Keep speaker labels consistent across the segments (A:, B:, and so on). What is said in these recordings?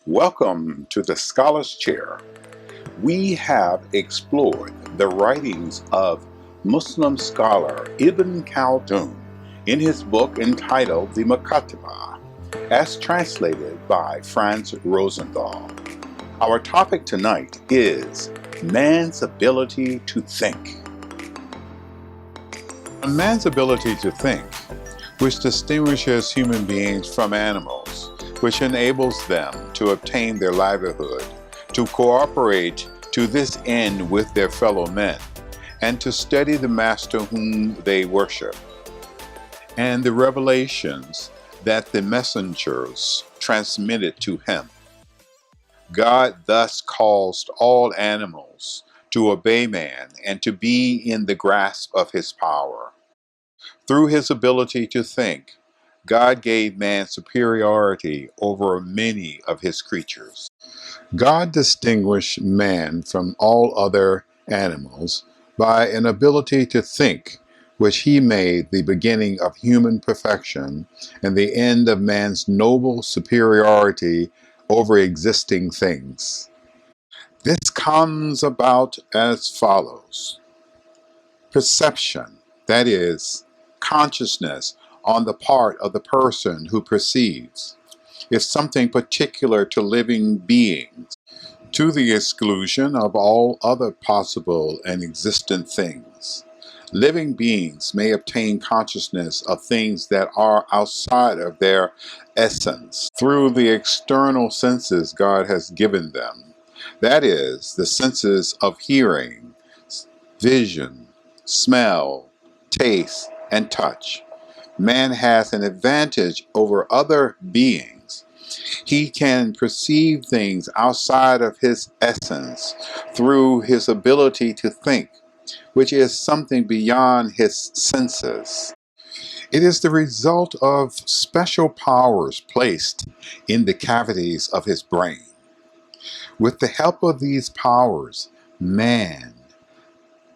A: Welcome to the Scholar's Chair. We have explored the writings of Muslim scholar Ibn Khaldun in his book entitled The Muqaddimah, as translated by Franz Rosenthal. Our topic tonight is man's ability to think. Man's ability to think, which distinguishes human beings from animals, which enables them to obtain their livelihood, to cooperate to this end with their fellow men, and to study the master whom they worship, and the revelations that the messengers transmitted to him. God thus caused all animals to obey man and to be in the grasp of his power. Through his ability to think, God gave man superiority over many of his creatures. God distinguished man from all other animals by an ability to think, which he made the beginning of human perfection and the end of man's noble superiority over existing things. This comes about as follows. Perception, that is, consciousness on the part of the person who perceives, is something particular to living beings, to the exclusion of all other possible and existent things. Living beings may obtain consciousness of things that are outside of their essence through the external senses God has given them. That is, the senses of hearing, vision, smell, taste, and touch. Man has an advantage over other beings. He can perceive things outside of his essence through his ability to think, which is something beyond his senses. It is the result of special powers placed in the cavities of his brain. With the help of these powers, man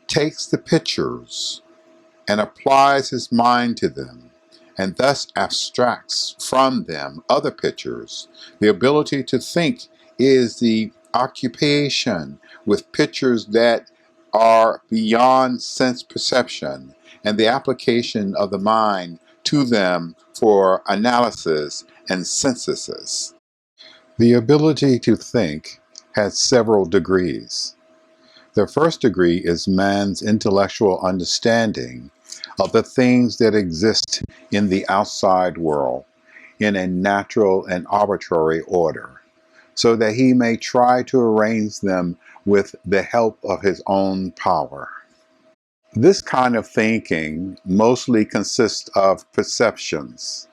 A: takes the pictures and applies his mind to them, and thus abstracts from them other pictures. The ability to think is the occupation with pictures that are beyond sense perception, and the application of the mind to them for analysis and synthesis. The ability to think has several degrees. The first degree is man's intellectual understanding of the things that exist in the outside world in a natural and arbitrary order, so that he may try to arrange them with the help of his own power. This kind of thinking mostly consists of perceptions.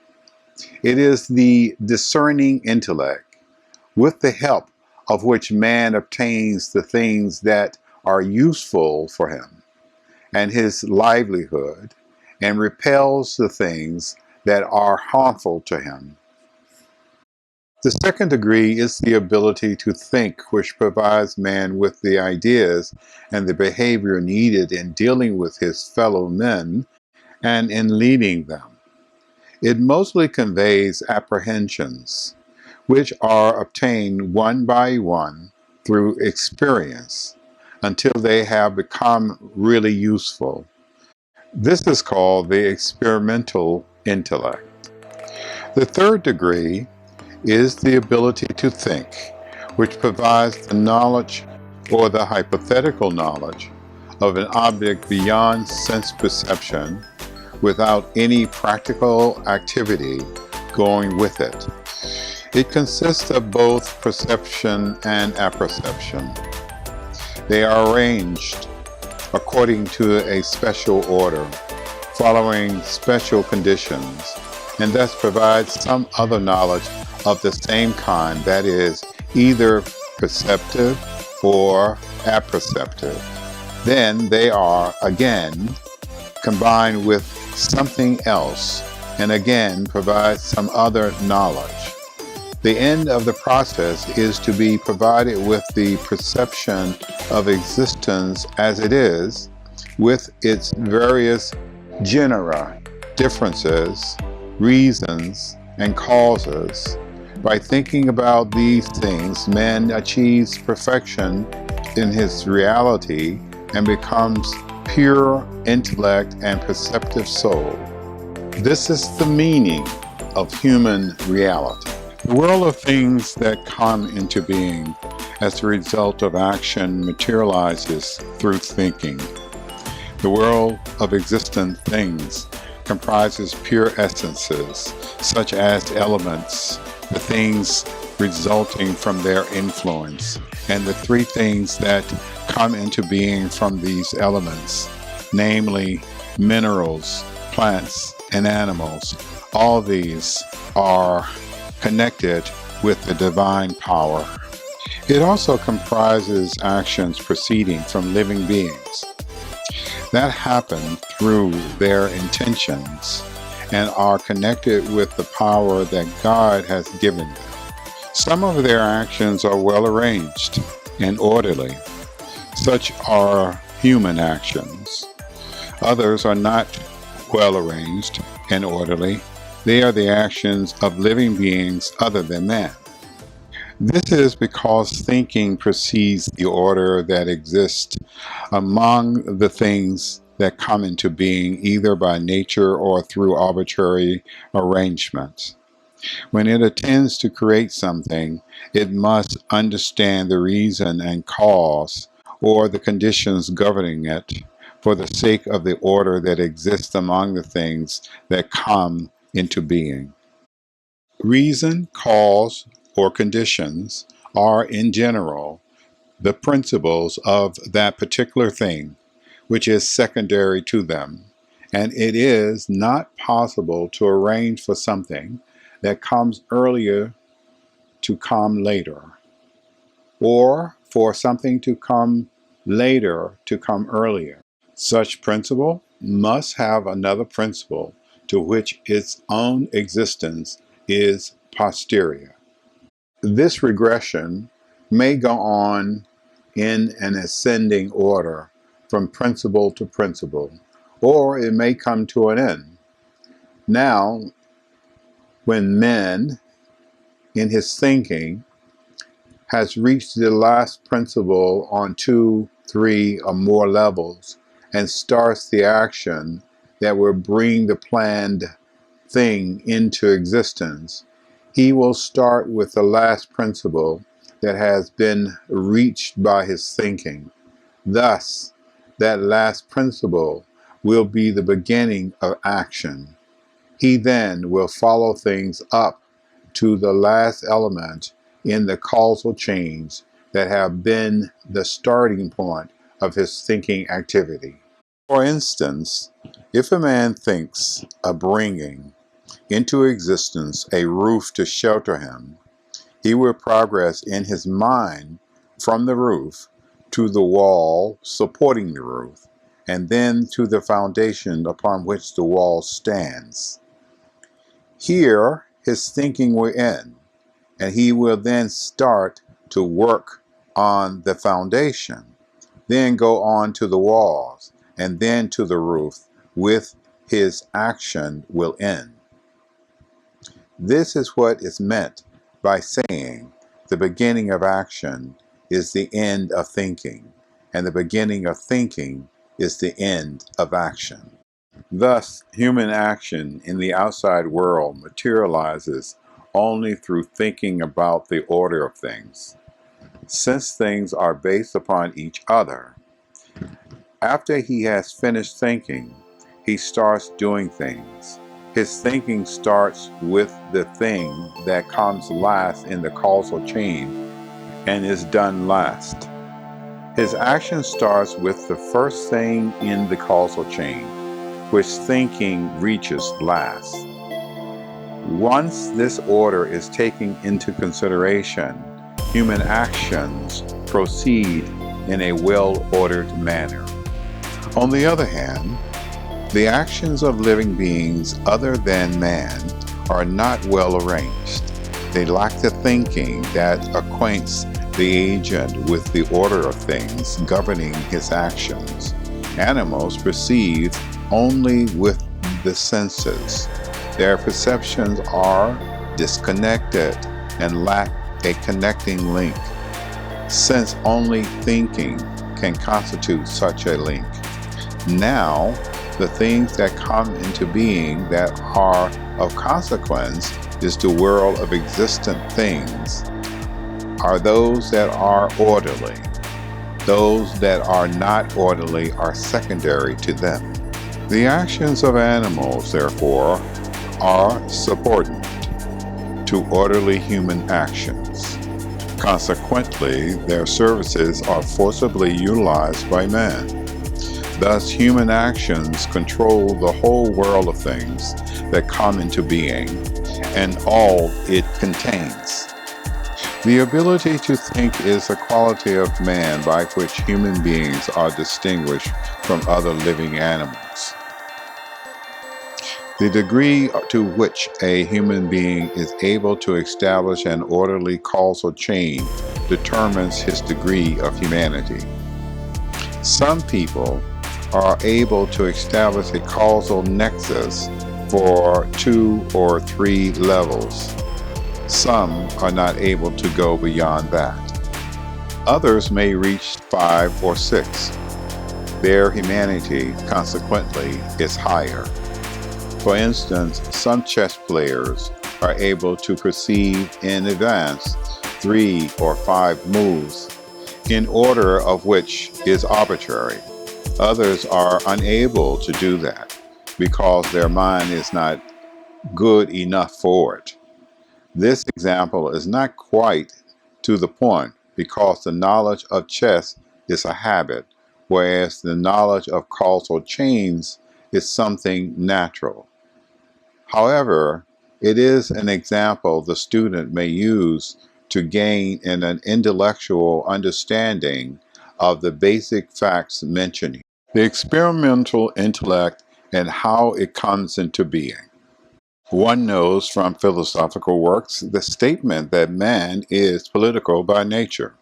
A: It is the discerning intellect, with the help of which man obtains the things that are useful for him and his livelihood, and repels the things that are harmful to him. The second degree is the ability to think, which provides man with the ideas and the behavior needed in dealing with his fellow men and in leading them. It mostly conveys apprehensions, which are obtained one by one through experience, until they have become really useful. This is called the experimental intellect. The third degree is the ability to think, which provides the knowledge or the hypothetical knowledge of an object beyond sense perception without any practical activity going with it. It consists of both perception and apperception. They are arranged according to a special order, following special conditions, and thus provide some other knowledge of the same kind, that is, either perceptive or apperceptive. Then they are again combined with something else, and again provide some other knowledge. The end of the process is to be provided with the perception of existence as it is, with its various genera, differences, reasons, and causes, By thinking about these things, man achieves perfection in his reality and becomes pure intellect and perceptive soul. This is the meaning of human reality. The world of things that come into being as a result of action materializes through thinking. The world of existent things comprises pure essences, such as elements, the things resulting from their influence, and the three things that come into being from these elements, namely minerals, plants, and animals. All these are connected with the divine power. It also comprises actions proceeding from living beings that happen through their intentions and are connected with the power that God has given them. Some of their actions are well arranged and orderly. Such are human actions. Others are not well arranged and orderly. They are the actions of living beings other than man. This is because thinking precedes the order that exists among the things that come into being either by nature or through arbitrary arrangements. When it intends to create something, it must understand the reason and cause or the conditions governing it for the sake of the order that exists among the things that come into being. Reason, cause, or conditions are, in general, the principles of that particular thing, which is secondary to them, and it is not possible to arrange for something that comes earlier to come later, or for something to come later to come earlier. Such principle must have another principle to which its own existence is posterior. This regression may go on in an ascending order from principle to principle, or it may come to an end. Now, when man, in his thinking, has reached the last principle on 2, 3, or more levels, and starts the action that will bring the planned thing into existence, he will start with the last principle that has been reached by his thinking. Thus, that last principle will be the beginning of action. He then will follow things up to the last element in the causal chains that have been the starting point of his thinking activity. For instance, if a man thinks of bringing into existence a roof to shelter him, he will progress in his mind from the roof to the wall supporting the roof, and then to the foundation upon which the wall stands. Here, his thinking will end, and he will then start to work on the foundation, then go on to the walls, and then to the roof, with his action will end. This is what is meant by saying the beginning of action is the end of thinking, and the beginning of thinking is the end of action. Thus, human action in the outside world materializes only through thinking about the order of things, since things are based upon each other. After he has finished thinking, he starts doing things. His thinking starts with the thing that comes last in the causal chain and is done last. His action starts with the first thing in the causal chain, which thinking reaches last. Once this order is taken into consideration, human actions proceed in a well-ordered manner. On the other hand, the actions of living beings other than man are not well arranged. They lack the thinking that acquaints the agent with the order of things governing his actions. Animals perceive only with the senses. Their perceptions are disconnected and lack a connecting link, since only thinking can constitute such a link. Now, the things that come into being that are of consequence is the world of existent things, are those that are orderly. Those that are not orderly are secondary to them. The actions of animals, therefore, are subordinate to orderly human actions. Consequently, their services are forcibly utilized by man. Thus, human actions control the whole world of things that come into being and all it contains. The ability to think is a quality of man by which human beings are distinguished from other living animals. The degree to which a human being is able to establish an orderly causal chain determines his degree of humanity. Some people are able to establish a causal nexus for 2 or 3 levels. Some are not able to go beyond that. Others may reach 5 or 6. Their humanity, consequently, is higher. For instance, some chess players are able to perceive in advance 3 or 5 moves, in order of which is arbitrary. Others are unable to do that because their mind is not good enough for it. This example is not quite to the point because the knowledge of chess is a habit, whereas the knowledge of causal chains is something natural. However, it is an example the student may use to gain an intellectual understanding of the basic facts mentioned here. The experimental intellect and how it comes into being. One knows from philosophical works the statement that man is political by nature.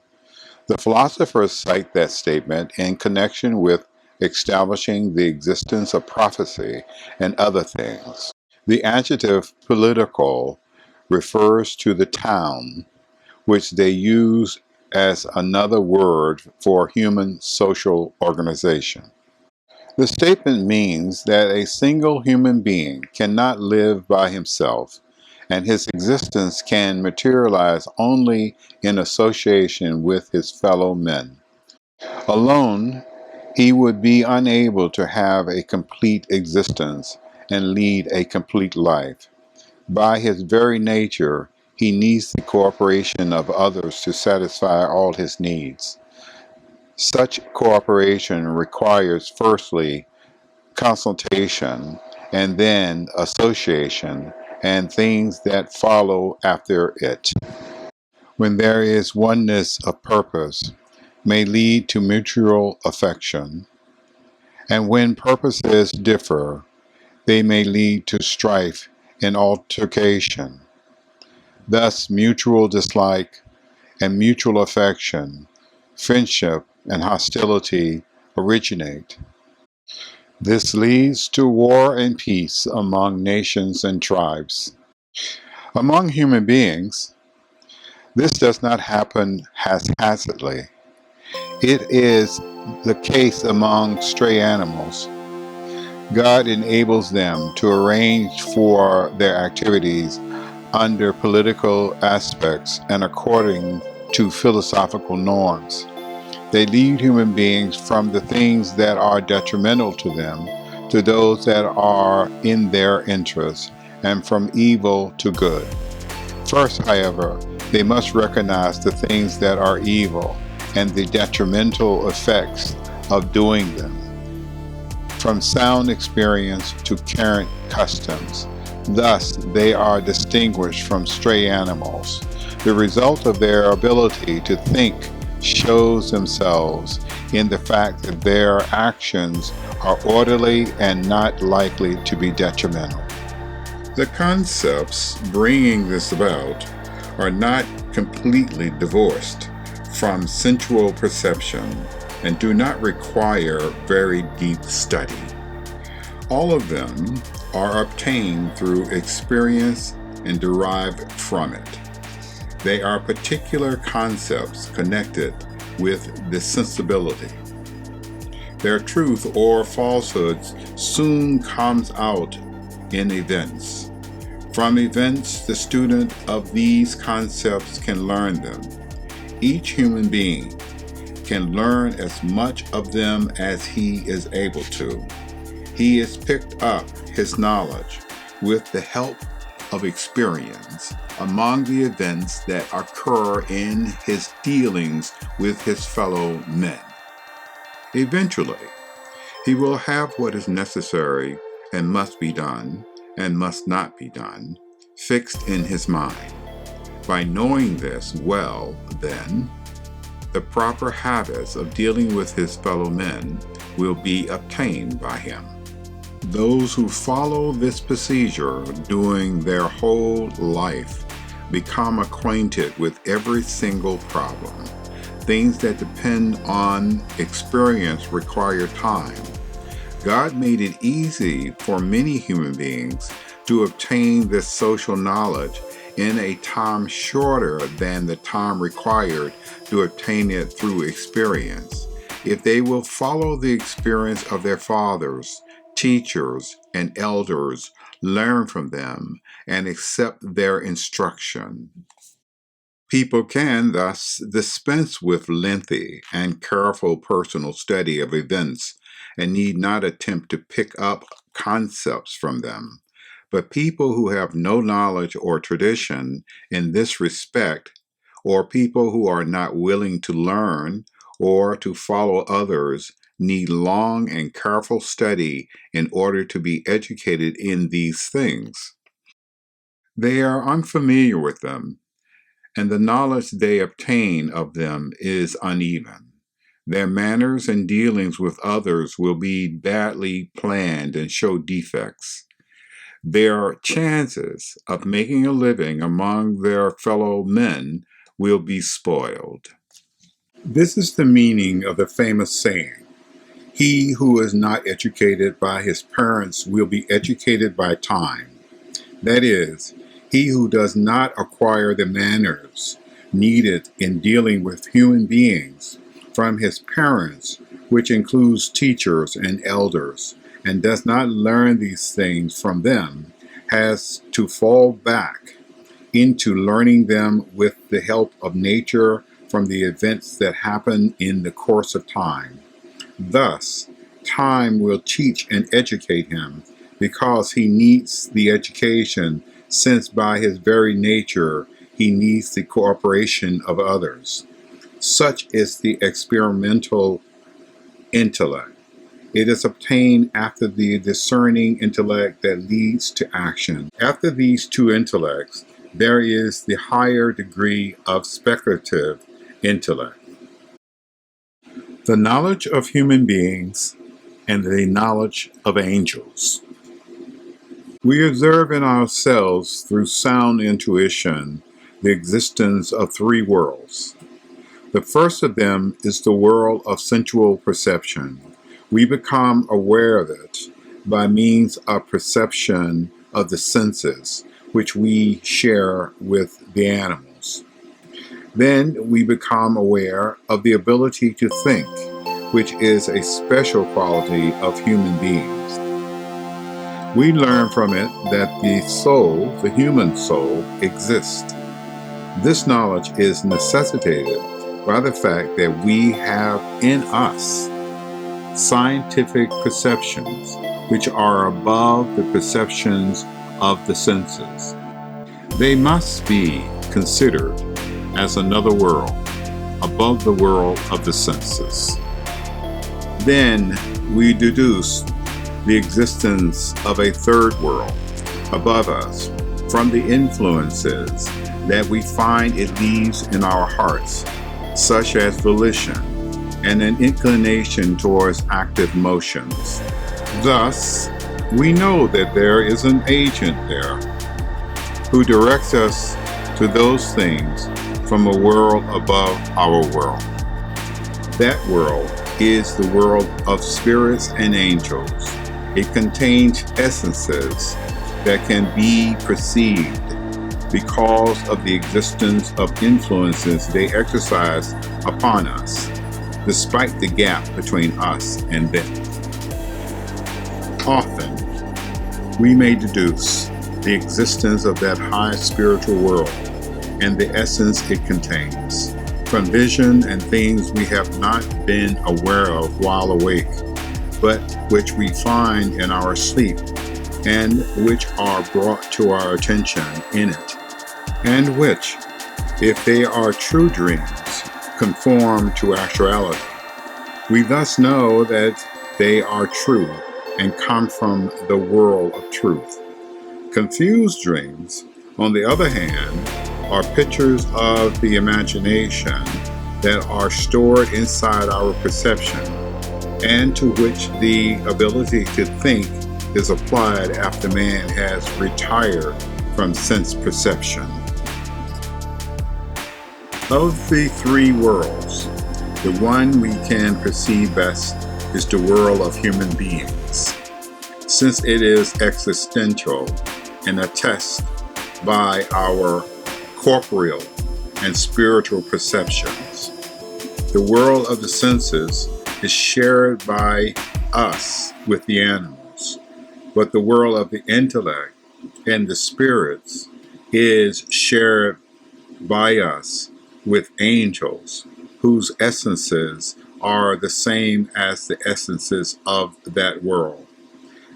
A: The philosophers cite that statement in connection with establishing the existence of prophecy and other things. The adjective political refers to the town, which they use as another word for human social organization. The statement means that a single human being cannot live by himself, and his existence can materialize only in association with his fellow men. Alone, he would be unable to have a complete existence and lead a complete life. By his very nature, he needs the cooperation of others to satisfy all his needs. Such cooperation requires, firstly, consultation, and then association, and things that follow after it. When there is oneness of purpose, may lead to mutual affection, and when purposes differ, they may lead to strife and altercation. Thus, mutual dislike and mutual affection, friendship and hostility originate. This leads to war and peace among nations and tribes. Among human beings, this does not happen haphazardly. It is the case among stray animals. God enables them to arrange for their activities under political aspects and according to philosophical norms. They lead human beings from the things that are detrimental to them to those that are in their interest, and from evil to good. First, however, they must recognize the things that are evil and the detrimental effects of doing them. From sound experience to current customs. Thus, they are distinguished from stray animals. The result of their ability to think shows themselves in the fact that their actions are orderly and not likely to be detrimental. The concepts bringing this about are not completely divorced from sensual perception and do not require very deep study. All of them are obtained through experience and derived from it. They are particular concepts connected with the sensibility. Their truth or falsehoods soon comes out in events. From events, the student of these concepts can learn them. Each human being can learn as much of them as he is able to. He has picked up his knowledge with the help of experience among the events that occur in his dealings with his fellow men. Eventually, he will have what is necessary and must be done and must not be done fixed in his mind. By knowing this well, then, the proper habits of dealing with his fellow men will be obtained by him. Those who follow this procedure during their whole life become acquainted with every single problem. Things that depend on experience require time. God made it easy for many human beings to obtain this social knowledge in a time shorter than the time required to obtain it through experience. If they will follow the experience of their fathers, teachers, and elders, learn from them, and accept their instruction. People can thus dispense with lengthy and careful personal study of events and need not attempt to pick up concepts from them. But people who have no knowledge or tradition in this respect, or people who are not willing to learn or to follow others, need long and careful study in order to be educated in these things. They are unfamiliar with them, and the knowledge they obtain of them is uneven. Their manners and dealings with others will be badly planned and show defects. Their chances of making a living among their fellow men will be spoiled. This is the meaning of the famous saying, "He who is not educated by his parents will be educated by time." That is, he who does not acquire the manners needed in dealing with human beings from his parents, which includes teachers and elders, and does not learn these things from them, has to fall back into learning them with the help of nature from the events that happen in the course of time. Thus, time will teach and educate him because he needs the education, since by his very nature he needs the cooperation of others. Such is the experimental intellect. It is obtained after the discerning intellect that leads to action. After these two intellects, there is the higher degree of speculative intellect. The knowledge of human beings and the knowledge of angels. We observe in ourselves through sound intuition the existence of three worlds. The first of them is the world of sensual perception. We become aware of it by means of perception of the senses, which we share with the animals. Then we become aware of the ability to think, which is a special quality of human beings. We learn from it that the soul, the human soul, exists. This knowledge is necessitated by the fact that we have in us scientific perceptions which are above the perceptions of the senses. They must be considered as another world, above the world of the senses. Then we deduce the existence of a third world above us from the influences that we find it leaves in our hearts, such as volition and an inclination towards active motions. Thus, we know that there is an agent there who directs us to those things from a world above our world. That world is the world of spirits and angels. It contains essences that can be perceived because of the existence of influences they exercise upon us, despite the gap between us and them. Often, we may deduce the existence of that high spiritual world and the essence it contains from vision and things we have not been aware of while awake, but which we find in our sleep and which are brought to our attention in it, and which, if they are true dreams, conform to actuality. We thus know that they are true and come from the world of truth. Confused dreams, on the other hand, are pictures of the imagination that are stored inside our perception and to which the ability to think is applied after man has retired from sense perception. Of the three worlds, the one we can perceive best is the world of human beings, since it is existential and attested by our corporeal and spiritual perceptions. The world of the senses is shared by us with the animals, but the world of the intellect and the spirits is shared by us with angels, whose essences are the same as the essences of that world.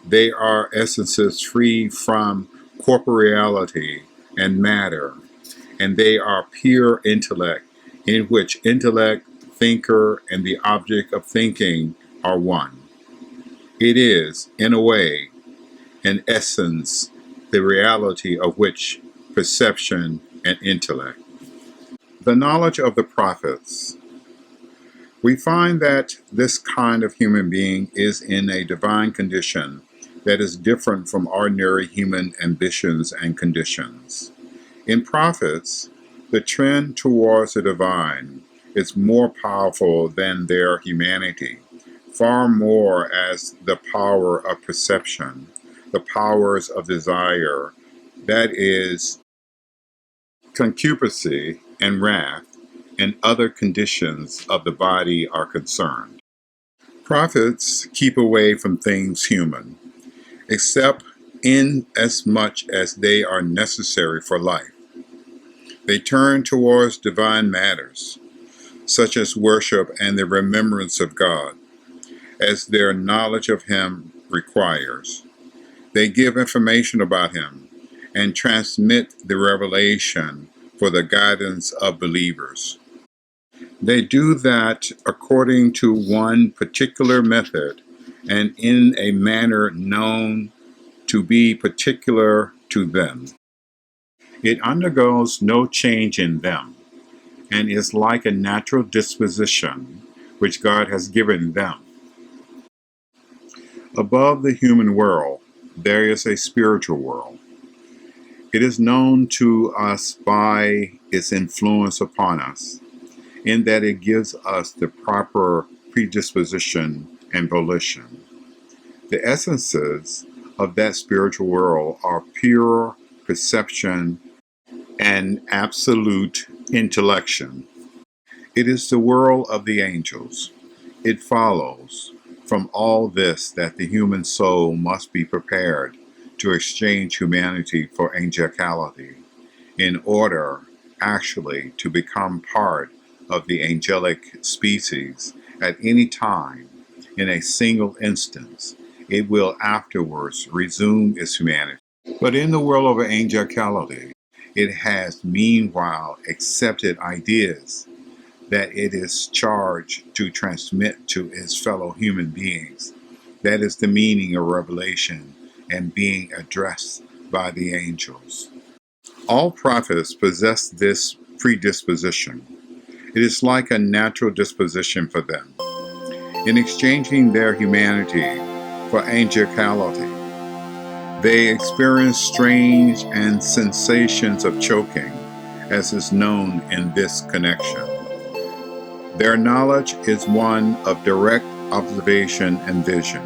A: They are essences free from corporeality and matter, and they are pure intellect, in which intellect, thinker, and the object of thinking are one. It is, in a way, in essence, the reality of which perception and intellect. The knowledge of the prophets. We find that this kind of human being is in a divine condition that is different from ordinary human ambitions and conditions. In prophets, the trend towards the divine is more powerful than their humanity, far more as the power of perception, the powers of desire, that is, concupiscence and wrath, and other conditions of the body are concerned. Prophets keep away from things human, except in as much as they are necessary for life. They turn towards divine matters, such as worship and the remembrance of God, as their knowledge of Him requires. They give information about Him and transmit the revelation for the guidance of believers. They do that according to one particular method and in a manner known to be particular to them. It undergoes no change in them and is like a natural disposition which God has given them. Above the human world, there is a spiritual world. It is known to us by its influence upon us, in that it gives us the proper predisposition and volition. The essences of that spiritual world are pure perception and absolute intellection. It is the world of the angels. It follows from all this that the human soul must be prepared to exchange humanity for angelicality in order actually to become part of the angelic species at any time. In a single instance, it will afterwards resume its humanity. But in the world of angelicality, it has meanwhile accepted ideas that it is charged to transmit to its fellow human beings. That is the meaning of revelation and being addressed by the angels. All prophets possess this predisposition. It is like a natural disposition for them. In exchanging their humanity for angelicality, they experience strange and sensations of choking, as is known in this connection. Their knowledge is one of direct observation and vision.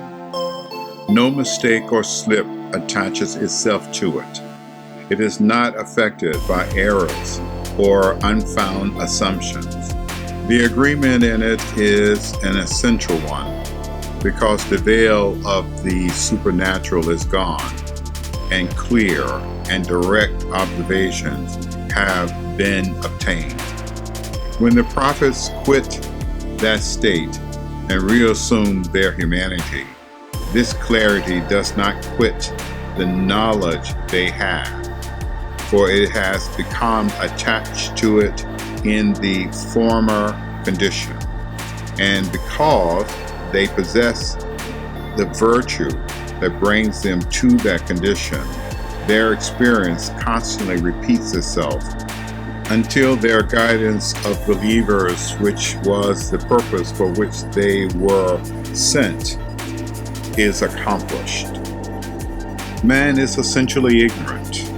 A: No mistake or slip attaches itself to it, It is not affected by errors or unfound assumptions. The agreement in it is an essential one because the veil of the supernatural is gone and clear and direct observations have been obtained. When the prophets quit that state and reassume their humanity, this clarity does not quit the knowledge they have, for it has become attached to it in the former condition. And because they possess the virtue that brings them to that condition, their experience constantly repeats itself until their guidance of believers, which was the purpose for which they were sent, is accomplished. Man is essentially ignorant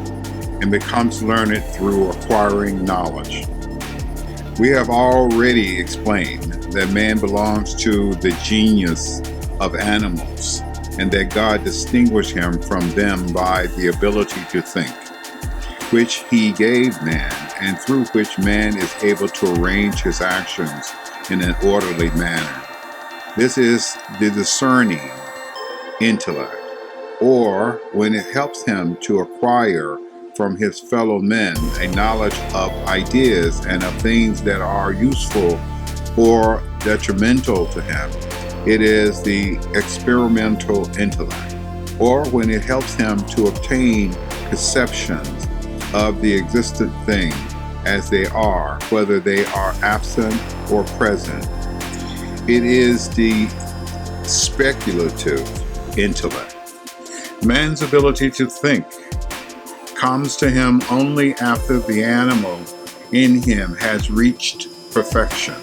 A: and becomes learned through acquiring knowledge. We have already explained that man belongs to the genus of animals and that God distinguished him from them by the ability to think, which he gave man and through which man is able to arrange his actions in an orderly manner. This is the discerning intellect, or when it helps him to acquire from his fellow men a knowledge of ideas and of things that are useful or detrimental to him, it is the experimental intellect, or when it helps him to obtain perceptions of the existent thing as they are, whether they are absent or present. It is the speculative intellect. Man's ability to think comes to him only after the animal in him has reached perfection.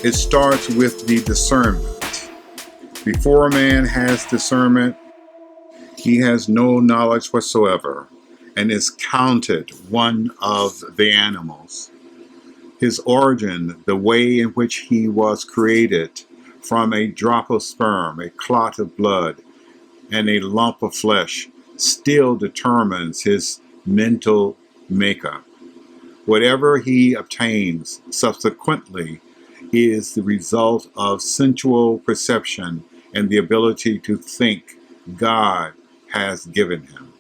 A: It starts with the discernment. Before a man has discernment, he has no knowledge whatsoever and is counted one of the animals. His origin, the way in which he was created from a drop of sperm, a clot of blood, and a lump of flesh, still determines his mental makeup. Whatever he obtains subsequently is the result of sensual perception and the ability to think God has given him.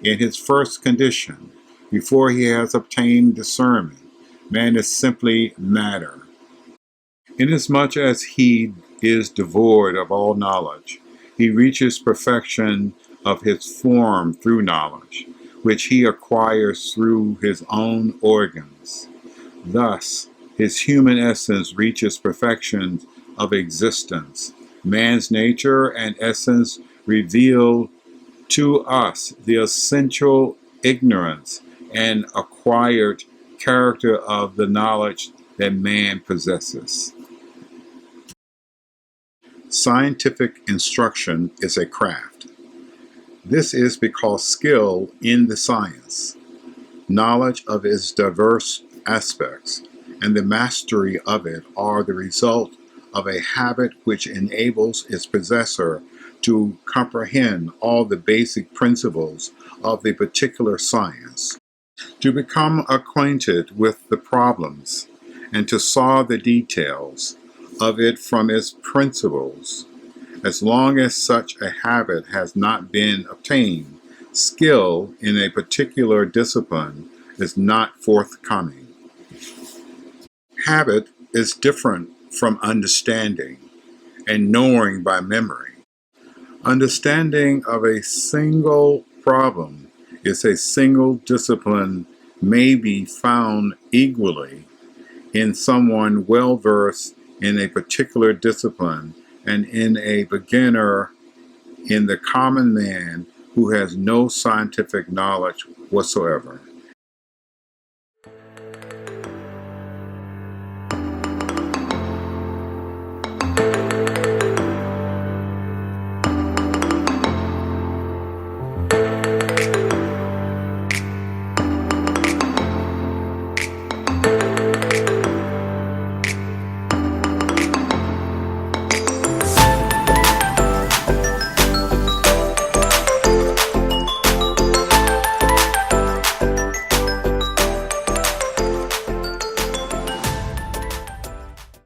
A: In his first condition, before he has obtained discernment, man is simply matter. Inasmuch as he is devoid of all knowledge, he reaches perfection of his form through knowledge, which he acquires through his own organs. Thus, his human essence reaches perfection of existence. Man's nature and essence reveal to us the essential ignorance and acquired character of the knowledge that man possesses. Scientific instruction is a craft. This is because skill in the science, knowledge of its diverse aspects, and the mastery of it are the result of a habit which enables its possessor to comprehend all the basic principles of the particular science, to become acquainted with the problems, and to solve the details of it from its principles. As long as such a habit has not been obtained, skill in a particular discipline is not forthcoming. Habit is different from understanding and knowing by memory. Understanding of a single problem is a single discipline may be found equally in someone well-versed in a particular discipline and in a beginner in the common man who has no scientific knowledge whatsoever.